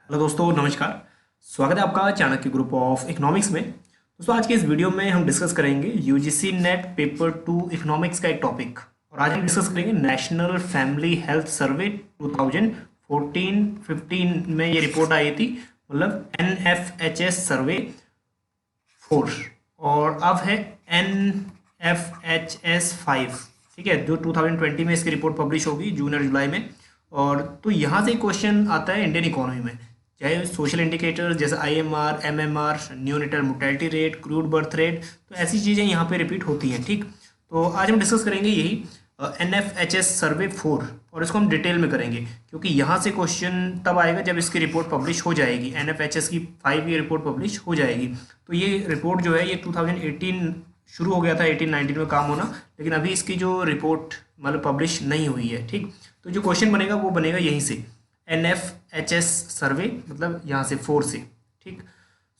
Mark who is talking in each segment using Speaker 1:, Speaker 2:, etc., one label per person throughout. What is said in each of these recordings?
Speaker 1: Hello दोस्तों, नमस्कार। स्वागत है आपका चाणक्य ग्रुप ऑफ इकोनॉमिक्स में। दोस्तों, आज के इस वीडियो में हम डिस्कस करेंगे यूजीसी नेट पेपर 2 इकोनॉमिक्स का एक टॉपिक। और आज हम डिस्कस करेंगे नेशनल फैमिली हेल्थ सर्वे 2014-15 में ये रिपोर्ट आई थी, मतलब NFHS सर्वे 4, और अब है NFHS 5। ठीक है, जो 2020 में इसकी रिपोर्ट पब्लिश होगी, जून और जुलाई में। और तो यहाँ से क्वेश्चन आता है इंडियन इकोनॉमी में, चाहे सोशल इंडिकेटर जैसे IMR, MMR, neonatal mortality rate, crude birth rate, तो ऐसी चीज़ें यहाँ पे रिपीट होती हैं। ठीक, तो आज हम डिस्कस करेंगे यही NFHS सर्वे 4, और इसको हम डिटेल में करेंगे क्योंकि यहाँ से क्वेश्चन तब आएगा जब इसकी रिपोर्ट पब्लिश हो जाएगी। NFHS की 5 ईयर रिपोर्ट पब्लिश हो जाएगी। तो ये रिपोर्ट जो है ये 2018 शुरू हो गया था, 18-19 में काम होना, लेकिन अभी इसकी जो रिपोर्ट मतलब पब्लिश नहीं हुई है। ठीक, तो जो क्वेश्चन बनेगा वो बनेगा यहीं से, NFHS सर्वे मतलब यहाँ से 4 से। ठीक,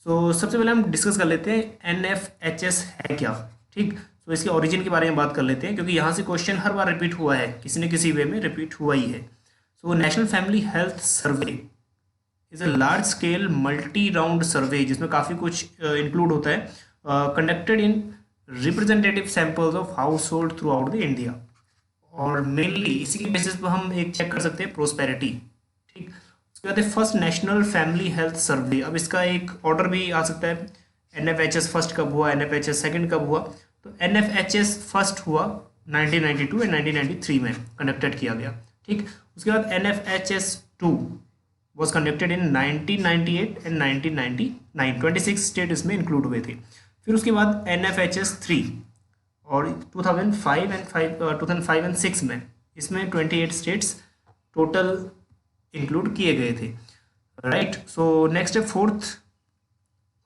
Speaker 1: सो सबसे पहले हम डिस्कस कर लेते हैं NFHS है क्या। ठीक, तो इसके ओरिजिन के बारे में बात कर लेते हैं क्योंकि यहाँ से क्वेश्चन हर बार रिपीट हुआ है, किसी न किसी वे में रिपीट हुआ ही है। So national family health survey is a large scale multi round survey जिसमें काफ़ी कुछ इंक्लूड होता है, conducted in representative samples of household throughout the India. और मेनली इसी के बेसिस पर हम एक चेक कर सकते हैं प्रोस्पेरिटी। ठीक, उसके बाद है फर्स्ट नेशनल फैमिली हेल्थ सर्वे। अब इसका एक ऑर्डर भी आ सकता है, NFHS फर्स्ट कब हुआ, NFHS सेकंड कब हुआ। तो NFHS फर्स्ट हुआ 1992 एंड 1993 में कंडक्टेड किया गया। ठीक, उसके बाद NFHS 2 was conducted in 1998 and 1999, 26 state इसमें इंक्लूड हुए थे। फिर उसके बाद NFHS 3 और 2005 एंड 6 में इसमें 28 स्टेट्स टोटल इंक्लूड किए गए थे। राइट, सो नेक्स्ट है फोर्थ,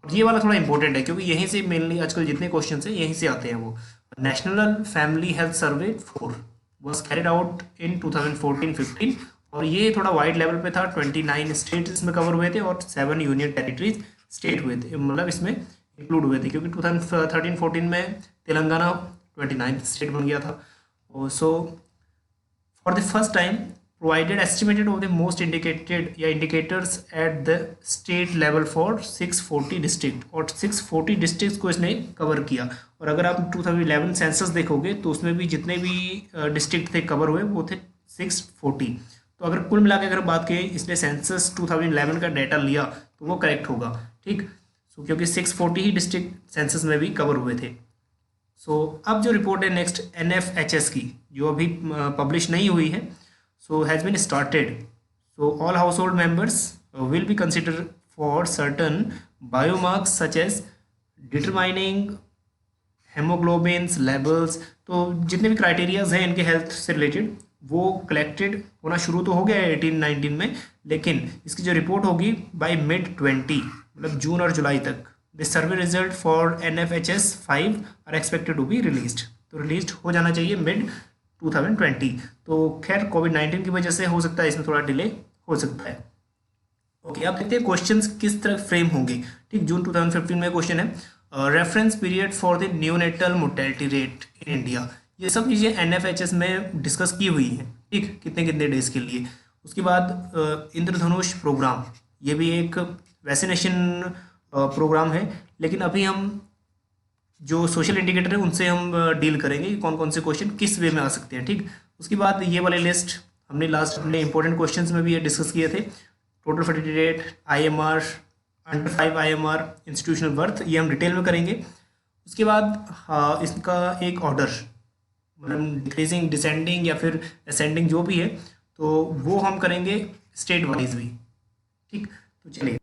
Speaker 1: ये वाला थोड़ा इंपॉर्टेंट है क्योंकि यहीं से मेनली आजकल जितने क्वेश्चन हैं यहीं से आते हैं। वो national family health survey 4 was carried out in 2014-15, और ये थोड़ा वाइड लेवल पे था। 29 स्टेट्स इसमें कवर हुए थे और 7 यूनियन टेरिटरीज स्टेट हुए थे, मतलब इसमें इंक्लूड हुए थे क्योंकि 2013-14 में तेलंगाना 29 स्टेट बन गया था। So for the first time provided estimated of the most indicated या indicators at the state level for 640 district, और 640 डिस्ट्रिक्ट को इसने कवर किया। और अगर आप 2011 सेंसस देखोगे तो उसमें भी जितने भी डिस्ट्रिक्ट थे कवर हुए वो थे 640। तो अगर कुल मिला के अगर बात करें, इसने सेंसस 2011 का डाटा लिया तो वो करेक्ट होगा। ठीक, सो क्योंकि 640 ही डिस्ट्रिक्ट सेंसस में भी कवर हुए थे। सो अब जो रिपोर्ट है नेक्स्ट NFHS की, जो अभी पब्लिश नहीं हुई है, so has been started. So all household members will be considered for certain biomarks such as determining hemoglobins levels। तो जितने भी क्राइटेरियाज हैं इनके हेल्थ से रिलेटेड वो कलेक्टेड होना शुरू तो हो गया है 18-19 में, लेकिन इसकी जो रिपोर्ट होगी बाय mid-20 मतलब जून और जुलाई तक। The survey result for NFHS 5 are expected to be released. तो रिलीज हो जाना चाहिए मिड 2020। तो खैर कोविड-19 की वजह से हो सकता है इसमें थोड़ा डिले हो सकता है। ओके, अब देखते हैं क्वेश्चंस किस तरह फ्रेम होंगे। ठीक, जून 2015 में क्वेश्चन है reference period for the neonatal mortality rate in India. ये सब चीज़ें NFHS में डिस्कस की हुई हैं। ठीक, कितने कितने डेज के लिए। उसके बाद इंद्रधनुष प्रोग्राम, ये भी एक वैक्सीनेशन प्रोग्राम है, लेकिन अभी हम जो सोशल इंडिकेटर है उनसे हम डील करेंगे कि कौन कौन से क्वेश्चन किस वे में आ सकते हैं। ठीक, उसके बाद ये वाले लिस्ट हमने लास्ट अपने इंपॉर्टेंट क्वेश्चंस में भी ये डिस्कस किए थे। Total fertility rate, IMR, under 5 IMR, institutional birth, ये हम डिटेल में करेंगे। उसके बाद इसका एक ऑर्डर मतलब डिक्रीजिंग, डिसेंडिंग या फिर असेंडिंग जो भी है, तो वो हम करेंगे स्टेट वाइज भी। ठीक, तो चलिए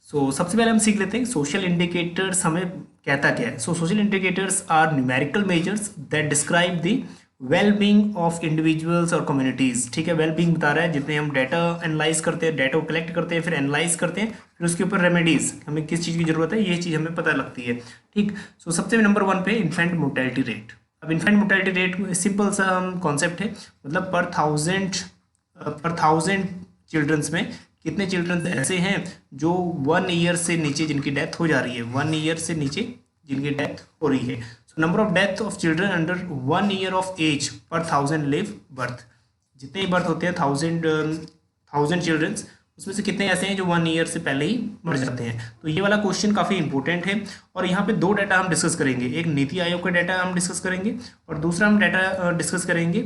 Speaker 1: सबसे पहले हम सीख लेते हैं सोशल इंडिकेटर्स हमें कहता क्या है। Social indicators are numerical measures that describe the well being of individuals और कम्युनिटीज़। ठीक है, वेल बीइंग बता रहा है जितने हम डाटा एनालाइज करते हैं, डाटा को कलेक्ट करते हैं, फिर एनालाइज करते हैं, फिर उसके ऊपर रेमेडीज हमें किस चीज़ की जरूरत है ये चीज़ हमें पता लगती है। ठीक, सबसे नंबर 1 पे इन्फेंट मोर्टेलिटी रेट। अब इन्फेंट मोर्टेलिटी रेट सिंपल सा हम कॉन्सेप्ट है, मतलब पर थाउजेंड चिल्ड्रंस में कितने चिल्ड्रन ऐसे हैं जो 1 ईयर से नीचे जिनकी डेथ हो जा रही है, 1 ईयर से नीचे जिनकी डेथ हो रही है। So number of death of children under 1 year of age per 1000 live birth. जितने ही बर्थ होते हैं 1000 चिल्ड्रंस, उसमें से कितने ऐसे हैं जो 1 ईयर से पहले ही मर जाते हैं। तो ये वाला क्वेश्चन काफ़ी इंपॉर्टेंट है। और यहाँ पे 2 डाटा हम डिस्कस करेंगे, एक नीति आयोग का डाटा हम डिस्कस करेंगे और दूसरा हम डाटा डिस्कस करेंगे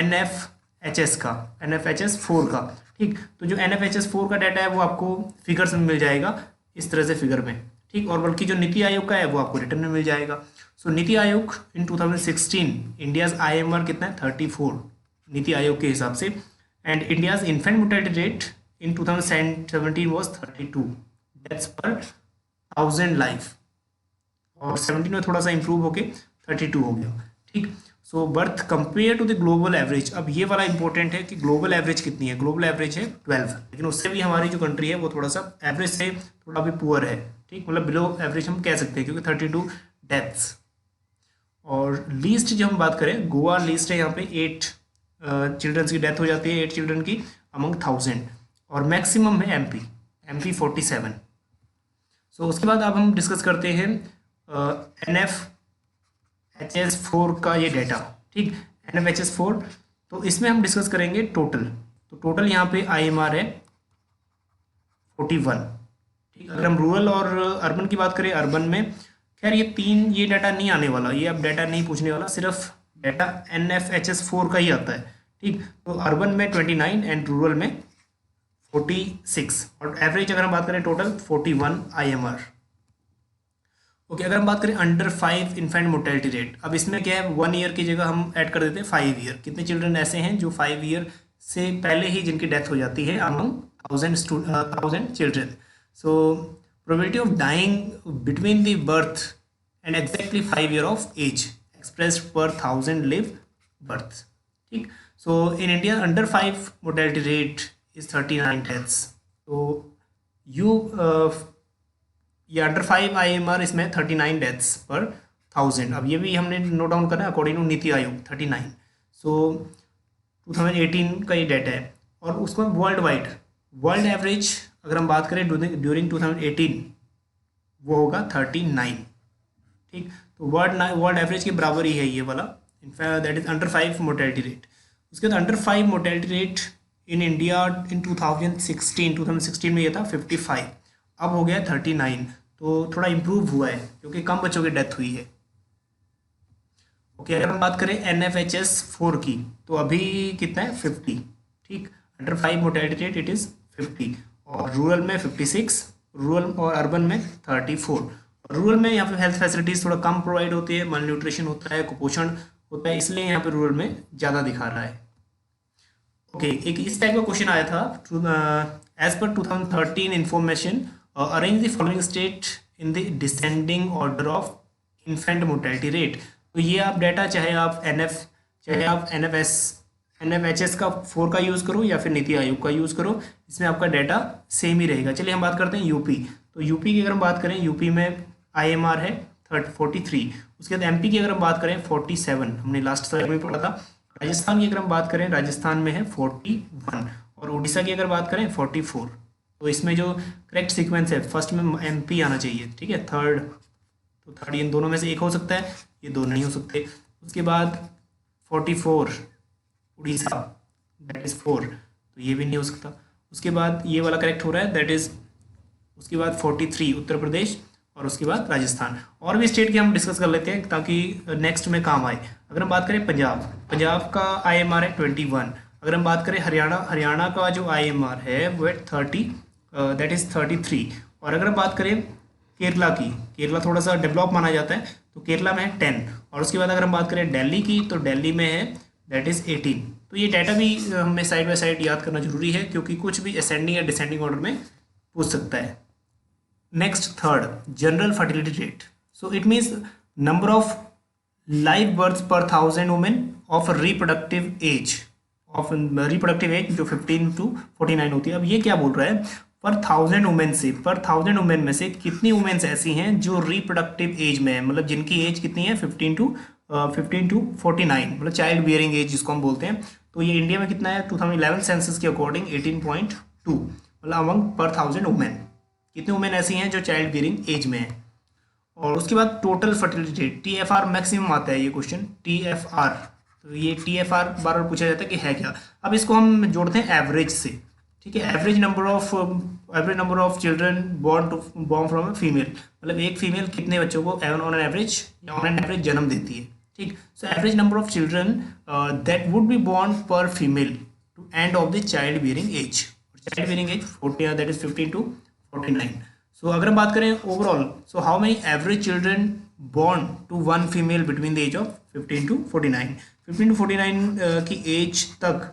Speaker 1: NFHS का, NFHS 4 का। ठीक, तो जो NFHS 4 का डाटा है वो आपको फिगर्स में मिल जाएगा इस तरह से फिगर में। ठीक, और बल्कि जो नीति आयोग का है वो आपको रिटर्न में मिल जाएगा। सो नीति आयोग इन 2016 इंडियाज IMR कितना है 34 नीति आयोग के हिसाब से, and India's infant mortality rate in 2017 was 32 deaths पर 1000 लाइफ, और 17 में थोड़ा सा इंप्रूव होके 32 हो गया। ठीक, so birth compare to the global average, अब ये वाला इंपॉर्टेंट है कि ग्लोबल एवरेज कितनी है। ग्लोबल एवरेज है 12, लेकिन उससे भी हमारी जो कंट्री है वो थोड़ा सा एवरेज से थोड़ा भी पुअर है। ठीक, मतलब बिलो एवरेज हम कह सकते हैं क्योंकि 32 डेथ्स। और लीस्ट जो हम बात करें, गोवा लीस्ट है, यहाँ पे 8 चिल्ड्रंस की डेथ हो जाती है, 8 चिल्ड्रन की अमंग 1000, और मैक्सिमम है MP 47। सो उसके बाद अब हम डिस्कस करते हैं NFHS 4 का ये डाटा। ठीक, NFHS 4, तो इसमें हम डिस्कस करेंगे टोटल। तो टोटल यहाँ पे IMR है 41। ठीक, अगर हम रूरल और अर्बन की बात करें, अर्बन में खैर ये डाटा नहीं आने वाला, ये अब डाटा नहीं पूछने वाला, सिर्फ डाटा NFHS 4 का ही आता है। ठीक, तो अर्बन में 29 एंड रूरल में 46, और एवरेज अगर हम बात करें टोटल 41 IMR। ओके, अगर हम बात करें अंडर 5 इन्फेंट मोर्टेलिटी रेट, अब इसमें क्या है 1 ईयर की जगह हम ऐड कर देते हैं 5 ईयर। कितने चिल्ड्रन ऐसे हैं जो 5 ईयर से पहले ही जिनकी डेथ हो जाती है among 1000 children. So probability of dying between the birth and exactly 5 year of age expressed per 1000 live births. ठीक, so in India under 5 mortality rate is 39 deaths. तो ये अंडर 5 IMR इसमें 39 डेथ्स पर 1000। अब ये भी हमने नोट डाउन करना है अकॉर्डिंग टू नीति आयोग 39। सो 2018 का ये डाटा है, और उसको वर्ल्ड एवरेज अगर हम बात करें ड्यूरिंग 2018 वो होगा 39। ठीक, तो वर्ल्ड एवरेज के बराबर ही है ये वाला, in fact that is under 5 mortality rate. उसके बाद under 5 mortality rate in India in 2016 में ये था 55, अब हो गया 39। तो थोड़ा इम्प्रूव हुआ है क्योंकि कम बच्चों की डेथ हुई है। ओके, अगर हम बात करें NFHS 4 की, तो अभी कितना है 50। ठीक, under 5 mortality rate it is 50, और रूरल में 56, रूरल और अर्बन में 34। रूरल में यहाँ पे हेल्थ फैसिलिटीज़ थोड़ा कम प्रोवाइड होती है, माल न्यूट्रिशन होता है, कुपोषण होता है, इसलिए यहाँ पे रूरल में ज़्यादा दिखा रहा है। ओके, एक इस टाइप का क्वेश्चन आया था, age per 2013 information arrange the following state in the descending order of infant mortality rate. तो ये आप डाटा चाहे आप NFHS का 4 का यूज़ करो या फिर नीति आयोग का यूज़ करो, इसमें आपका डाटा सेम ही रहेगा। चलिए हम बात करते हैं यूपी। तो यूपी की अगर हम बात करें, यूपी में IMR है 43। उसके बाद MP की अगर हम बात करें 47, हमने लास्ट स्लाइड में पढ़ा था। राजस्थान की अगर हम बात करें, राजस्थान में है 41, और उड़ीसा की अगर बात करें 44। तो इसमें जो करेक्ट सीक्वेंस है, फर्स्ट में MP आना चाहिए, ठीक है, थर्ड, तो थर्ड इन दोनों में से एक हो सकता है, ये दो नहीं हो सकते। उसके बाद 44 उड़ीसा, दैट इज़ 4, तो ये भी नहीं हो सकता। उसके बाद ये वाला करेक्ट हो रहा है, दैट इज़, उसके बाद 43 उत्तर प्रदेश, और उसके बाद राजस्थान। और भी स्टेट की हम डिस्कस कर लेते हैं ताकि नेक्स्ट में काम आए। अगर हम बात करें पंजाब का IMR है 21। अगर हम बात करें हरियाणा का जो IMR है वो है 30, दैट इज़ 33। और अगर हम बात करें केरला की, केरला थोड़ा सा डेवलप माना जाता है, तो केरला में है 10। और उसके बाद अगर हम बात करें दिल्ली की, तो दिल्ली में है दैट इज़ 18। तो ये डाटा भी हमें साइड बाय साइड याद करना जरूरी है, क्योंकि कुछ भी असेंडिंग या डिसेंडिंग ऑर्डर में पूछ सकता है। Next, third, general fertility rate. So it means number of live birth per 1000 women of reproductive age, जो 15 to 49 होती है। अब ये क्या बोल रहा है, पर 1000 वुमेन में से कितनी वुमेन्स ऐसी हैं जो रिप्रोडक्टिव एज में है, मतलब जिनकी एज कितनी है 15 to 49, मतलब चाइल्ड बियरिंग एज जिसको हम बोलते हैं। तो ये इंडिया में कितना है, 2011 सेंसस के अकॉर्डिंग 18.2, मतलब अमंग पर 1000 वुमेन कितनी वुमेन ऐसी हैं जो चाइल्ड बियरिंग एज में है। और उसके बाद total fertility rate, TFR maximum आता है ये क्वेश्चन, TFR। तो ये TFR बार बार पूछा जाता है कि है क्या। अब इसको हम जोड़ते हैं एवरेज से। ठीक है। Average number of children born from a female, मतलब एक फीमेल कितने बच्चों को ऑन एन एवरेज जन्म देती है। ठीक, so average number of children that would be born per female to end of the child bearing age, child bearing age 40, that is 15 to 49। So अगर हम बात करें overall, so how many average children born to one female between the age of 15 to 49, 15 to 49 की as तक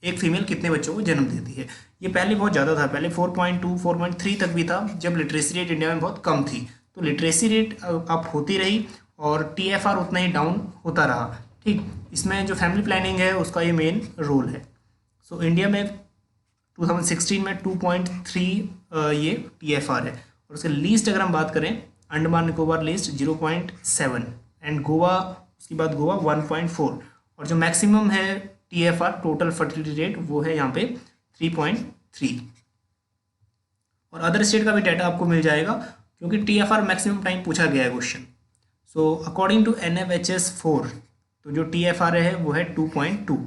Speaker 1: एक female कितने बच्चों को जन्म देती है। ये पहले बहुत ज़्यादा था, पहले 4.2 4.3 तक भी था जब लिटरेसी रेट इंडिया में बहुत कम थी। तो लिटरेसी रेट अप होती रही और TFR उतना ही डाउन होता रहा। ठीक, इसमें जो फैमिली प्लानिंग है उसका ये मेन रोल है। सो इंडिया में 2016 में 2.3 ये TFR है, और उसके लीस्ट अगर हम बात करें, अंडमान निकोबार लीस्ट 0.7 एंड गोवा, उसके बाद गोवा 1.4, और जो मैक्सिमम है TFR टोटल फर्टिलिटी रेट वो है यहाँ पे 3.3। और अदर स्टेट का भी डाटा आपको मिल जाएगा क्योंकि TFR मैक्सिमम टाइम पूछा गया है question. So according to NFHS 4 तो जो TFR है वो है 2.2।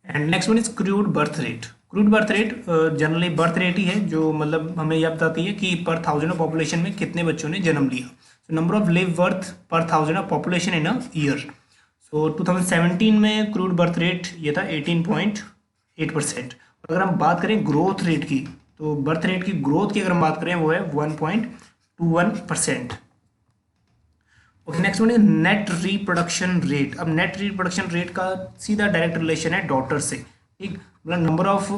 Speaker 1: And next one is crude birth rate. Crude birth rate generally birth rate ही है जो मतलब हमें यह बताती है कि पर 1000 ऑफ पॉपुलेशन में कितने बच्चों ने जन्म लिया। So number of live birth per 1000 of population in a year. So 2017 में क्रूड बर्थ रेट ये था 18.8%। अगर हम बात करें ग्रोथ रेट की, तो बर्थ रेट की ग्रोथ की अगर हम बात करें वो है 1.21%। ओके, नेक्स्ट वन है नेट रिप्रोडक्शन रेट। अब नेट रिप्रोडक्शन रेट का सीधा डायरेक्ट रिलेशन है डॉटर से। ठीक, मतलब number of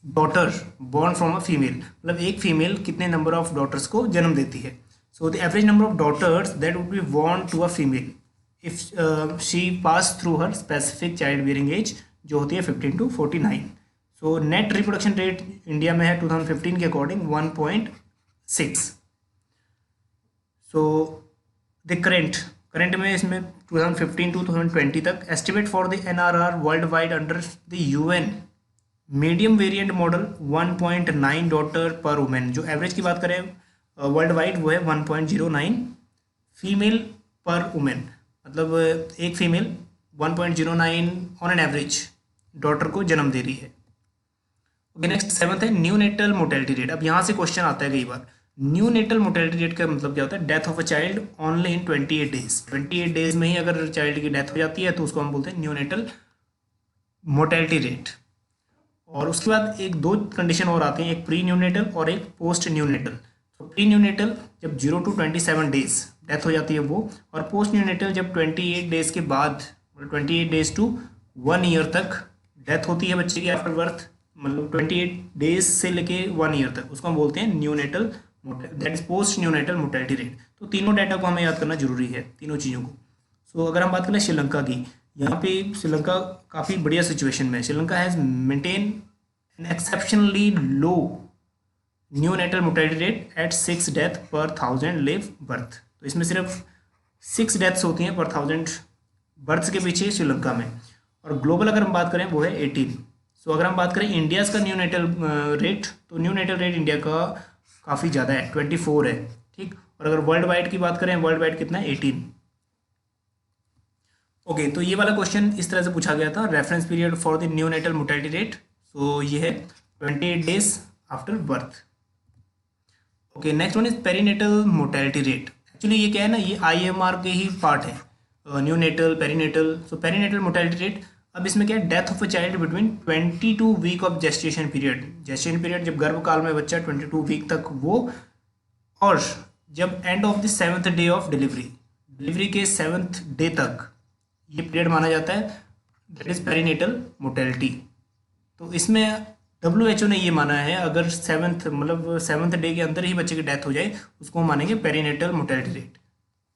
Speaker 1: daughter born from a female, मतलब एक फीमेल कितने नंबर ऑफ डॉटर्स को जन्म देती है। So the average number of daughters that would be born to a female if she pass through her specific child bearing age जो होती है 15 to 49। So net reproduction rate India में है 2015 के अकॉर्डिंग 1.6। सो द करंट में इसमें 2015 to 2020 तक estimate for the NRR world wide under the UN medium variant model 1.9 daughter पर वुमेन। जो एवरेज की बात करें वर्ल्ड वाइड वो है 1.09 फीमेल पर वुमेन, मतलब एक female 1.09 on an average daughter को जन्म दे रही है। ओके, नेक्स्ट 7th है न्यूनेटल मोर्टेलिटी रेट। अब यहाँ से क्वेश्चन आता है कई बार, न्यूनेटल मोर्टेलिटी रेट का मतलब क्या होता है? Death of a child only in 28 days. 28 days में ही अगर चाइल्ड की डेथ हो जाती है तो उसको हम बोलते हैं न्यूनेटल मोर्टेलिटी रेट। और उसके बाद एक दो कंडीशन और आती हैं, एक प्री न्यूनेटल और एक पोस्ट न्यूनेटल। तो प्री न्यूनेटल जब 0 to 27 डेज डेथ हो जाती है वो, और पोस्ट न्यूनेटल जब 28 डेज के बाद 28 डेज टू 1 ईयर तक डेथ होती है बच्चे की आफ्टर बर्थ, मतलब 28 डेज से लेके 1 ईयर तक, उसको हम बोलते हैं neonatal that is post neonatal mortality rate. तो तीनों डाटा को हमें याद करना जरूरी है, तीनों चीज़ों को। सो अगर हम बात करें श्रीलंका की, यहाँ पे श्रीलंका काफ़ी बढ़िया सिचुएशन में है। Sri Lanka has maintain an exceptionally low neonatal mortality rate at 6 death per 1000 live birth. तो इसमें सिर्फ 6 डेथ्स होती हैं पर 1000 बर्थ के पीछे श्रीलंका में। और ग्लोबल अगर हम बात करें वो है 18। सो अगर हम बात करें इंडियाज़ का न्यूनेटल रेट, तो न्यूनेटल रेट इंडिया का काफ़ी ज़्यादा है, 24 है। ठीक, और अगर वर्ल्ड वाइड की बात करें, वर्ल्ड वाइड कितना है? 18। ओके, तो ये वाला क्वेश्चन इस तरह से पूछा गया था, reference period for the neonatal mortality rate. So ये है 28 days after birth. Okay, next one is perinatal mortality rate. Actually ये क्या है ना, ये IMR के ही पार्ट है, neonatal perinatal. So perinatal mortality rate, अब इसमें क्या है? Death of a child between 22 week of gestation period. Gestation period जब गर्भकाल में बच्चा 22 वीक तक वो, और जब and of the 7th day of delivery के 7th डे तक ये पीरियड माना जाता है, दैट इज पेरीनेटल मोर्टेलिटी। तो इसमें WHO ने ये माना है अगर 7th डे के अंदर ही बच्चे की डेथ हो जाए उसको हम मानेंगे पेरीनेटल मोर्टेलिटी रेट।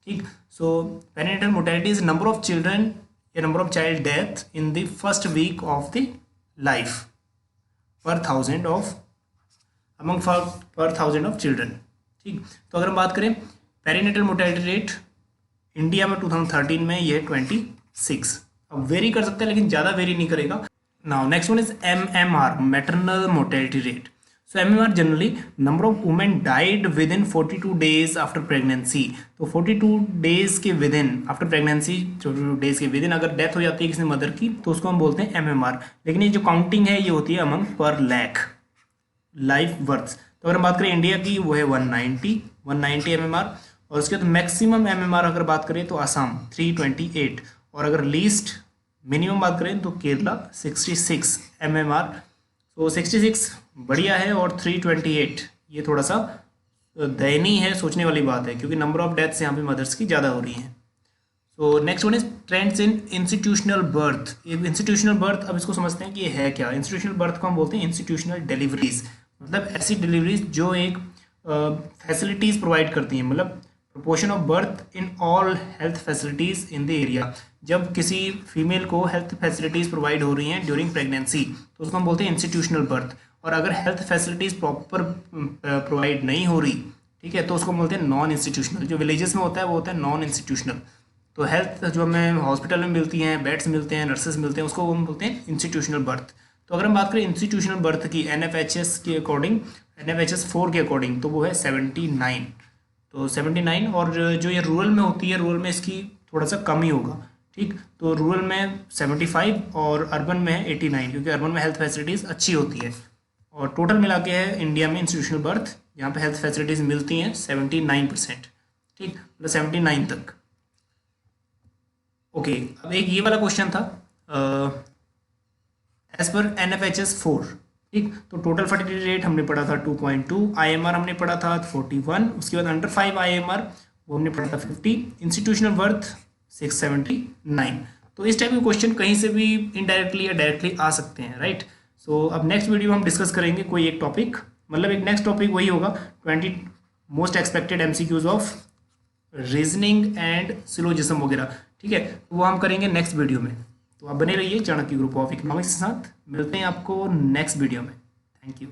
Speaker 1: ठीक, so perinatal mortality is number of children या number of child death in the first week of the life per 1000 of children. ठीक, तो अगर हम बात करें पेरीनेटल मोर्टेलिटी रेट इंडिया में 2013 में ये है 26। अब वेरी कर सकता है लेकिन ज़्यादा वेरी नहीं करेगा। Now next one is MMR maternal mortality rate. So MMR generally number of women died with in 42 days after pregnancy. तो 42 डेज के with in after pregnancy, 42 days के विद इन अगर डेथ हो जाती है किसी मदर की तो उसको हम बोलते हैं MMR। लेकिन ये जो काउंटिंग है ये होती है अमंग पर लैख लाइफ बर्थ्स। तो अगर हम बात करें इंडिया की वो है 190 MMR। और उसके बाद मैक्सिमम MMR अगर बात करें तो आसाम 328, और अगर लीस्ट मिनिमम बात करें तो केरला 66 MMR। तो 66 बढ़िया है और 328 ये थोड़ा सा दयनीय है, सोचने वाली बात है, क्योंकि नंबर ऑफ डेथ्स यहाँ पे मदर्स की ज़्यादा हो रही हैं। So next one is trends in institutional birth. Institutional birth, अब इसको समझते हैं कि ये है क्या। इंस्टीट्यूशनल बर्थ को हम बोलते हैं इंस्टीट्यूशनल डिलीवरीज, मतलब ऐसी डिलीवरीज जो एक फैसिलिटीज़ प्रोवाइड करती हैं, मतलब proportion of birth in all health facilities in the area. जब किसी फीमेल को हेल्थ फैसिलिटीज़ प्रोवाइड हो रही हैं ड्यूरिंग प्रेगनेंसी तो उसको हम बोलते हैं इंस्टीट्यूशनल बर्थ। और अगर हेल्थ फैसिलिटीज़ प्रॉपर प्रोवाइड नहीं हो रही, ठीक है, तो उसको बोलते हैं नॉन इंस्टीट्यूशनल। जो विलेजेस में होता है वो होता है नॉन इंस्टीट्यूशनल। तो हेल्थ जो हमें हॉस्पिटल में मिलती हैं, बेड्स मिलते हैं, नर्सेज मिलते हैं, उसको हम बोलते हैं इंस्टीट्यूशनल बर्थ। तो अगर हम बात करें इंस्टीट्यूशनल बर्थ की NFHS के अकॉर्डिंग, NFHS 4 के अकॉर्डिंग, तो वो है 79। तो 79, और जो ये रूरल में होती है, रूरल में इसकी थोड़ा सा कम ही होगा, ठीक। तो रूरल में 75 और अर्बन में है 89, क्योंकि अर्बन में हेल्थ फैसिलिटीज़ अच्छी होती है। और टोटल मिला के है इंडिया में इंस्टीट्यूशनल बर्थ यहाँ पे हेल्थ फैसिलिटीज़ मिलती हैं 79%, ठीक, मतलब 79 तक। ओके, अब एक ये वाला क्वेश्चन था एज पर NFHS 4, ठीक। तो टोटल फर्टिलिटी रेट हमने पढ़ा था 2.2, IMR हमने पढ़ा था 41, उसके बाद अंडर 5 IMR वो हमने पढ़ा था 50, इंस्टीट्यूशनल बर्थ 679। तो इस टाइप के क्वेश्चन कहीं से भी इनडायरेक्टली या डायरेक्टली आ सकते हैं, राइट। सो अब नेक्स्ट वीडियो में हम डिस्कस करेंगे कोई एक टॉपिक, मतलब एक नेक्स्ट टॉपिक वही होगा 20 most expected MCQs of reasoning and syllogism वगैरह, ठीक है, तो वो हम करेंगे नेक्स्ट वीडियो में। तो आप बने रहिए चाणक्य ग्रुप ऑफ इकोनॉमिक्स के साथ, मिलते हैं आपको नेक्स्ट वीडियो में। Thank you.